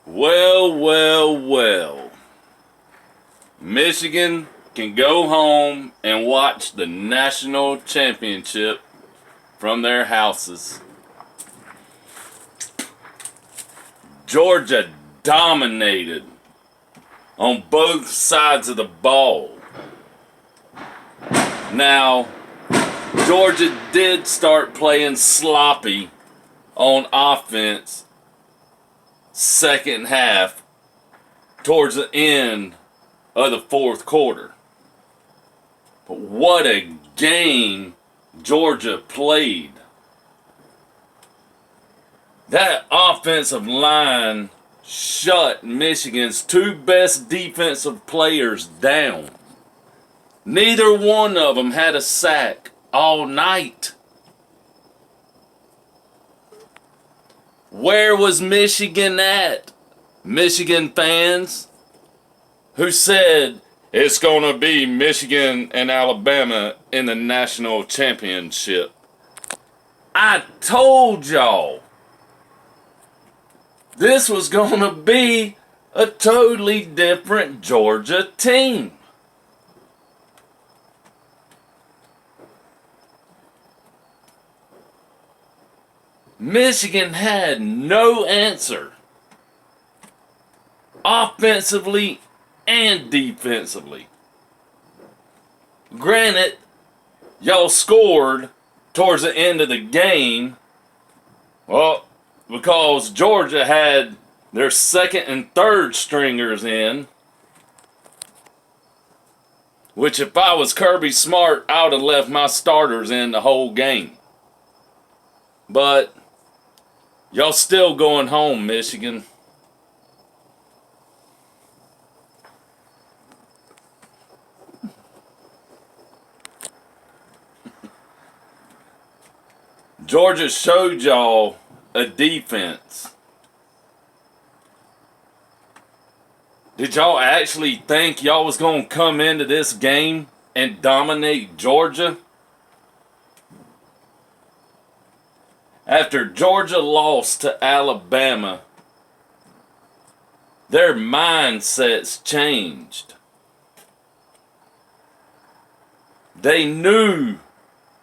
Well, well, well. Michigan can go home and watch the national championship from their houses. Georgia dominated on both sides of the ball. Now, Georgia did start playing sloppy on offense second half towards the end of the fourth quarter. But what a game Georgia played. That offensive line shut Michigan's two best defensive players down. Neither one of them had a sack all night. Where was Michigan at? Michigan fans who said it's going to be Michigan and Alabama in the national championship. I told y'all this was going to be a totally different Georgia team. Michigan had no answer, offensively and defensively. Granted, y'all scored towards the end of the game, well, because Georgia had their second and third stringers in, which if I was Kirby Smart, I would have left my starters in the whole game. But y'all still going home, Michigan. Georgia showed y'all a defense. Did y'all actually think y'all was going to come into this game and dominate Georgia? After Georgia lost to Alabama, their mindsets changed. They knew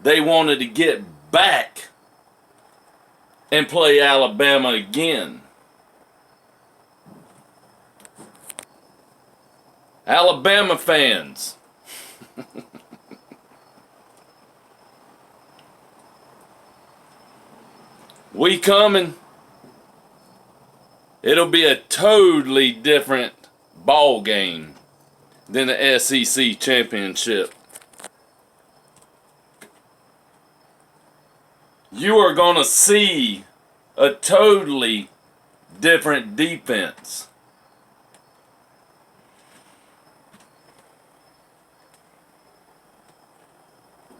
they wanted to get back and play Alabama again. Alabama fans, we coming. It'll be a totally different ball game than the SEC championship. You are going to see a totally different defense.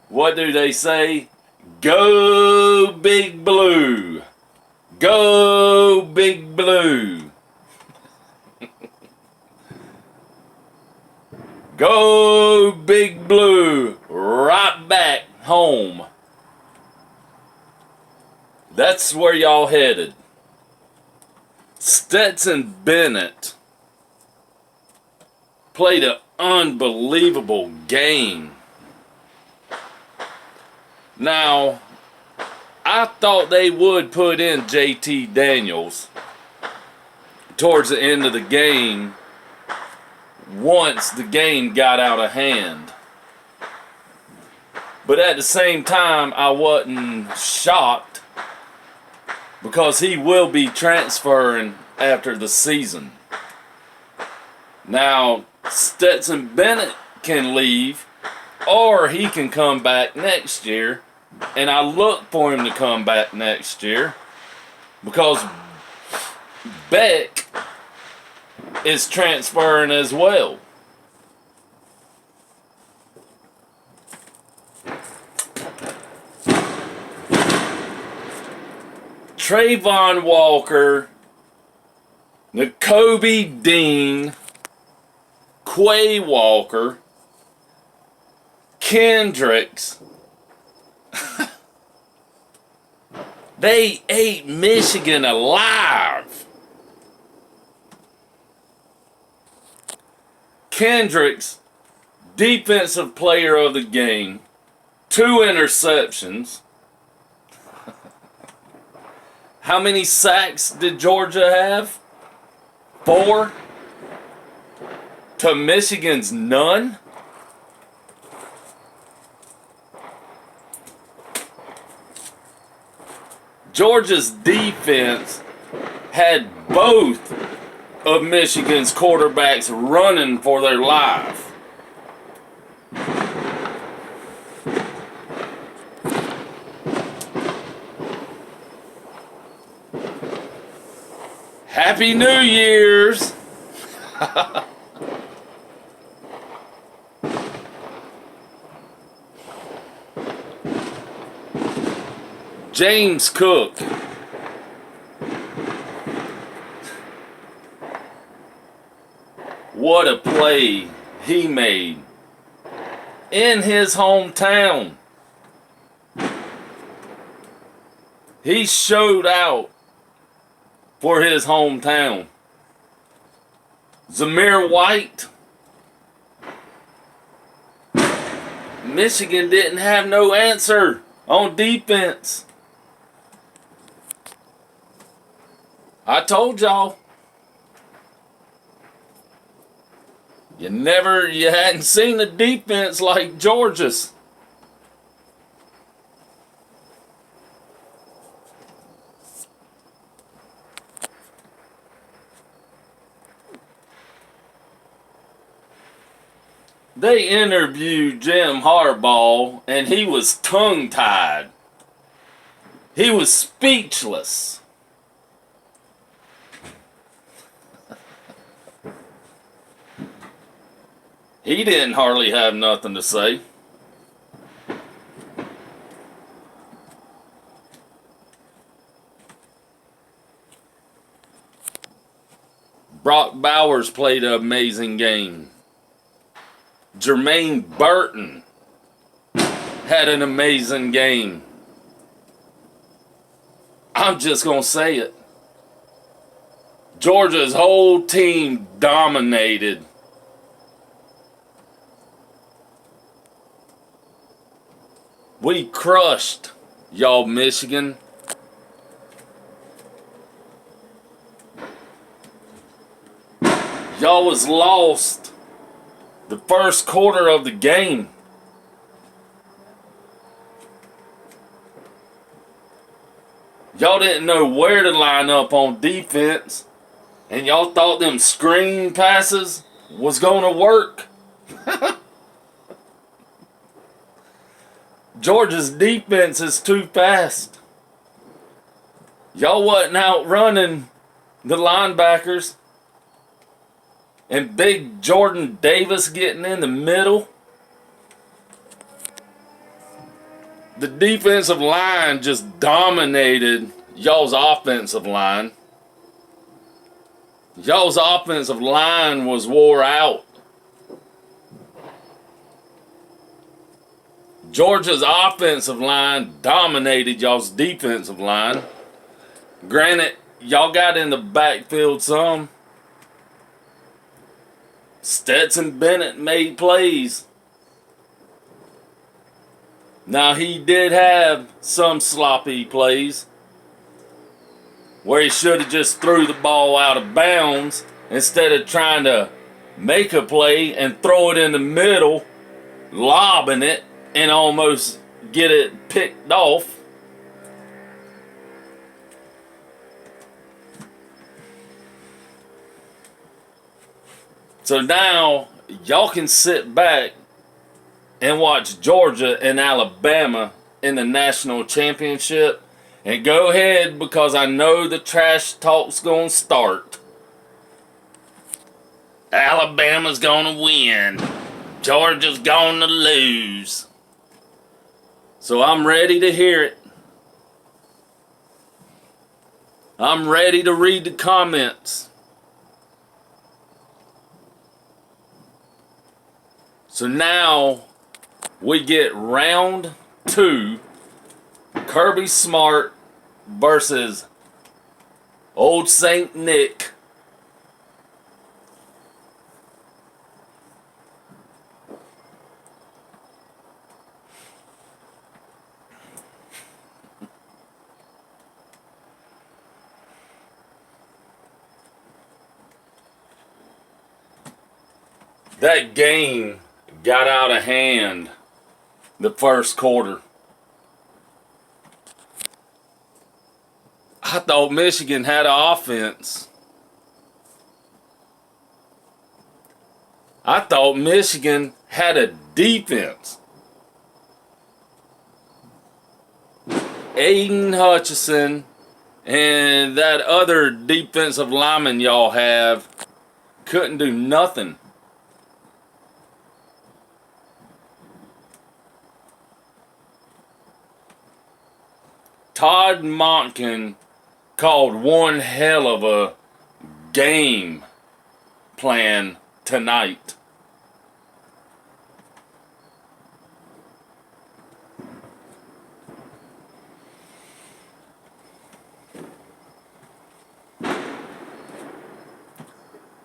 What do they say? Go Big Blue. Go Big Blue. Go Big Blue. Right back home. That's where y'all headed. Stetson Bennett played an unbelievable game. Now, I thought they would put in JT Daniels towards the end of the game once the game got out of hand. But at the same time, I wasn't shocked because he will be transferring after the season. Now, Stetson Bennett can leave or he can come back next year. And I look for him to come back next year because Beck is transferring as well. Trayvon Walker, Nakobe Dean, Quay Walker, Kendricks. They ate Michigan alive. Kendricks, defensive player of the game, 2 interceptions. How many sacks did Georgia have? 4? To Michigan's none? Georgia's defense had both of Michigan's quarterbacks running for their life. Happy New Year's! James Cook. What a play he made in his hometown. He showed out for his hometown. Zamir White. Michigan didn't have no answer on defense. I told y'all. You hadn't seen a defense like Georgia's. They interviewed Jim Harbaugh and he was tongue-tied. He was speechless. He didn't hardly have nothing to say. Brock Bowers played an amazing game. Jermaine Burton had an amazing game. I'm just going to say it. Georgia's whole team dominated. We crushed y'all, Michigan. Y'all was lost the first quarter of the game. Y'all didn't know where to line up on defense, and y'all thought them screen passes was going to work. Georgia's defense is too fast. Y'all wasn't outrunning the linebackers. And big Jordan Davis getting in the middle. The defensive line just dominated y'all's offensive line. Y'all's offensive line was wore out. Georgia's offensive line dominated y'all's defensive line. Granted, y'all got in the backfield some. Stetson Bennett made plays. Now, he did have some sloppy plays where he should have just threw the ball out of bounds instead of trying to make a play and throw it in the middle, lobbing it, and almost get it picked off. So now, y'all can sit back and watch Georgia and Alabama in the national championship. And go ahead, because I know the trash talk's going to start. Alabama's going to win. Georgia's going to lose. So I'm ready to hear it. I'm ready to read the comments. So now we get round 2. Kirby Smart versus Old Saint Nick. That game got out of hand the first quarter. I thought Michigan had an offense. I thought Michigan had a defense. Aiden Hutchinson and that other defensive lineman y'all have couldn't do nothing. Todd Monken called one hell of a game plan tonight.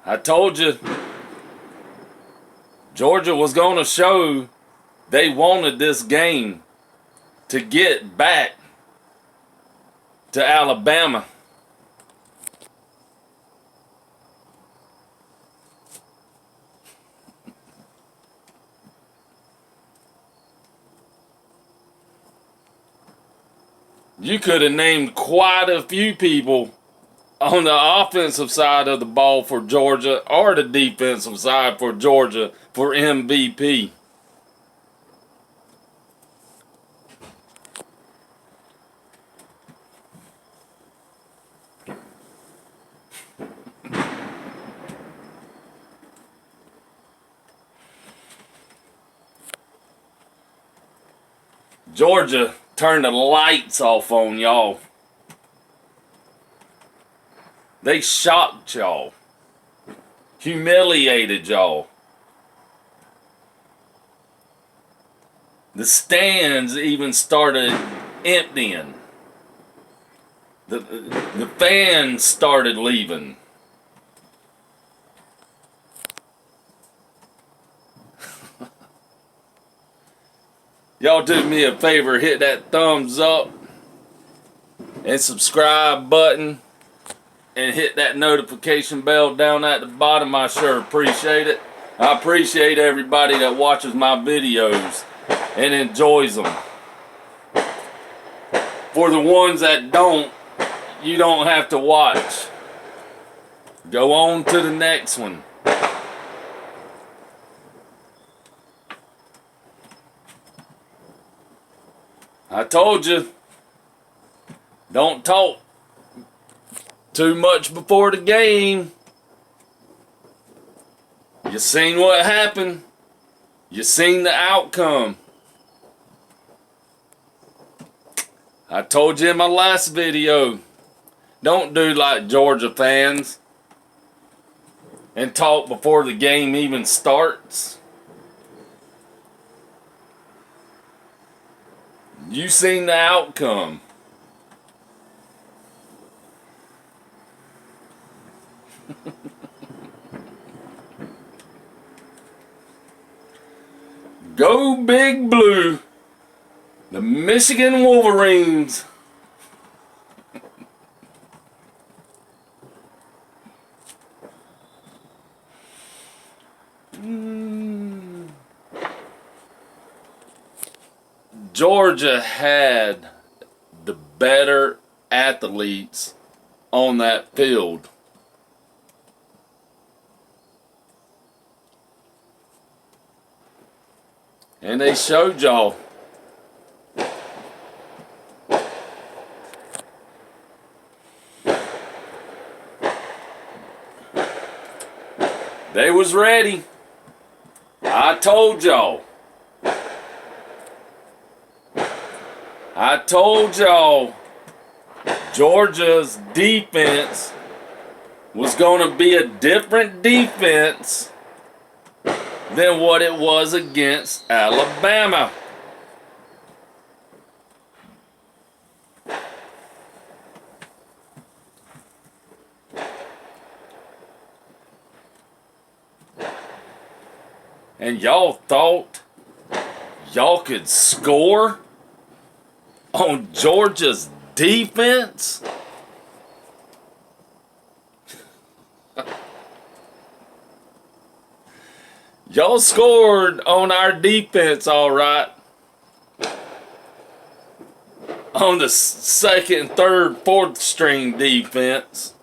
I told you Georgia was going to show they wanted this game to get back to Alabama. You could have named quite a few people on the offensive side of the ball for Georgia or the defensive side for Georgia for MVP. Georgia turned the lights off on y'all. They shocked y'all. Humiliated y'all. The stands even started emptying. The fans started leaving. Y'all do me a favor, hit that thumbs up and subscribe button and hit that notification bell down at the bottom. I sure appreciate it. I appreciate everybody that watches my videos and enjoys them. For the ones that don't, you don't have to watch. Go on to the next one. I told you, don't talk too much before the game. You seen what happened. You seen the outcome. I told you in my last video, don't do like Georgia fans and talk before the game even starts. You seen the outcome. Go Big Blue, the Michigan Wolverines. Georgia had the better athletes on that field. And they showed y'all. They was ready. I told y'all. I told y'all Georgia's defense was going to be a different defense than what it was against Alabama. And y'all thought y'all could score on Georgia's defense? Y'all scored on our defense, all right. On the second, third, fourth string defense.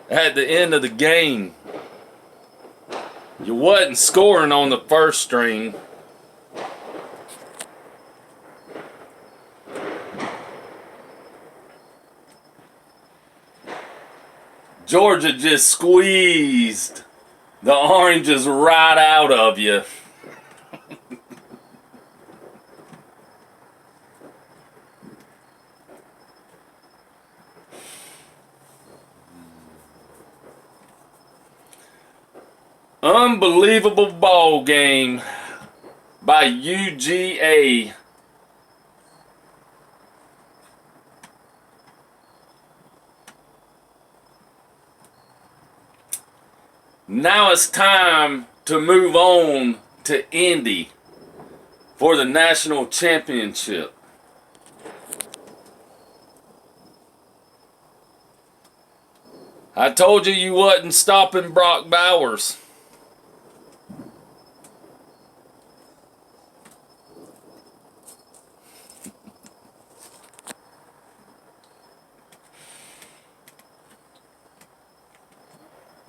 At the end of the game, you wasn't scoring on the first string. Georgia just squeezed the oranges right out of you. Unbelievable ball game by UGA. Now it's time to move on to Indy for the national championship. I told you you wasn't stopping Brock Bowers.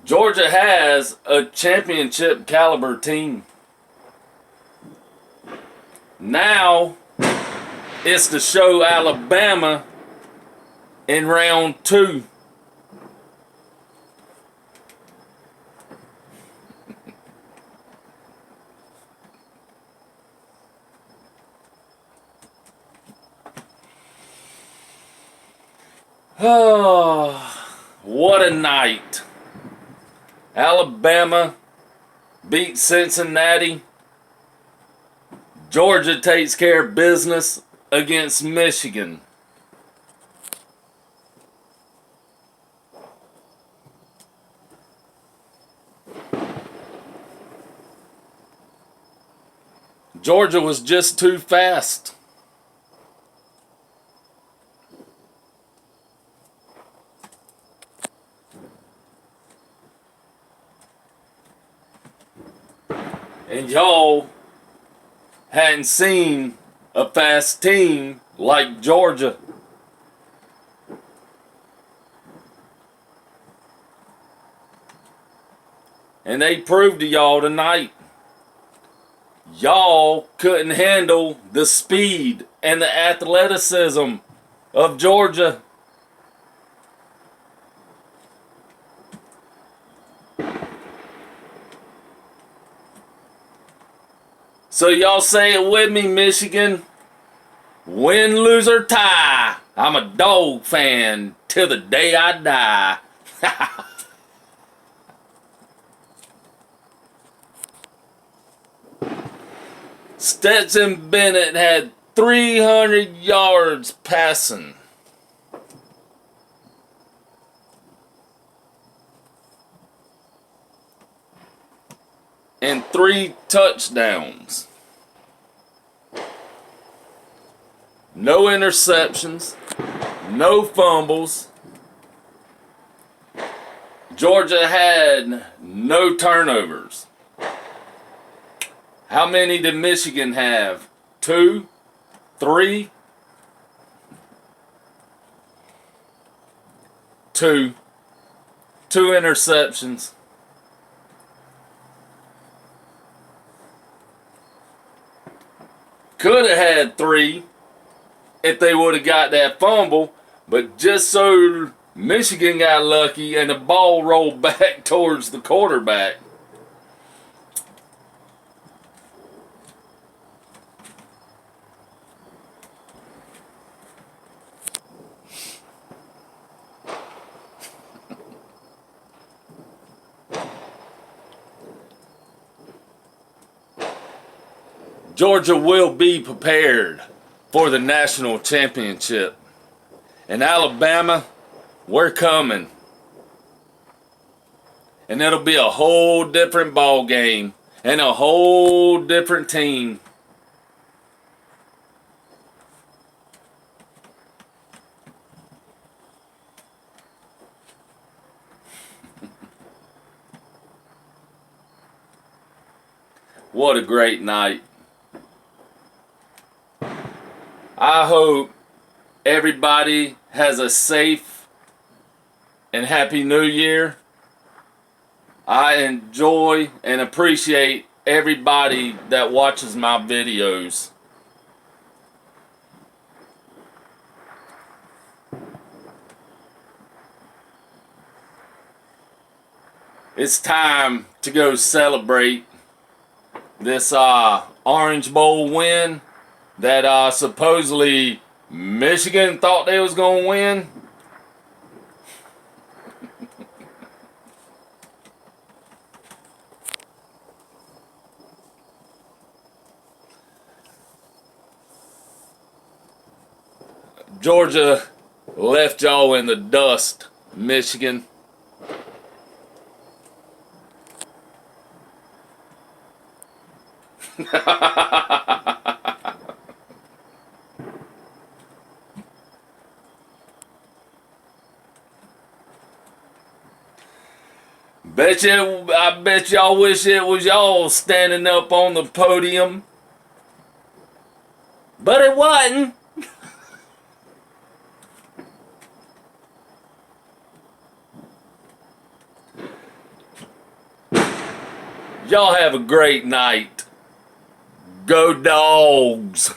Georgia has a championship caliber team. Now it's to show Alabama in round 2. Oh, what a night. Alabama beats Cincinnati. Georgia takes care of business against Michigan. Georgia was just too fast. And y'all hadn't seen a fast team like Georgia. And they proved to y'all tonight. Y'all couldn't handle the speed and the athleticism of Georgia. So y'all say it with me, Michigan. Win, lose, or tie. I'm a dog fan till the day I die. Stetson Bennett had 300 yards passing. And 3 touchdowns. No interceptions. No fumbles. Georgia had no turnovers. How many did Michigan have? 2? 3? 2. 2 interceptions. Could have had 3 if they would have got that fumble, but just so Michigan got lucky and the ball rolled back towards the quarterback. Georgia will be prepared for the national championship. And Alabama, we're coming. And it'll be a whole different ball game and a whole different team. What a great night. I hope everybody has a safe and happy New Year. I enjoy and appreciate everybody that watches my videos. It's time to go celebrate this Orange Bowl win that supposedly Michigan thought they was going to win. Georgia left y'all in the dust, Michigan. I bet y'all wish it was y'all standing up on the podium. But it wasn't. Y'all have a great night. Go Dogs.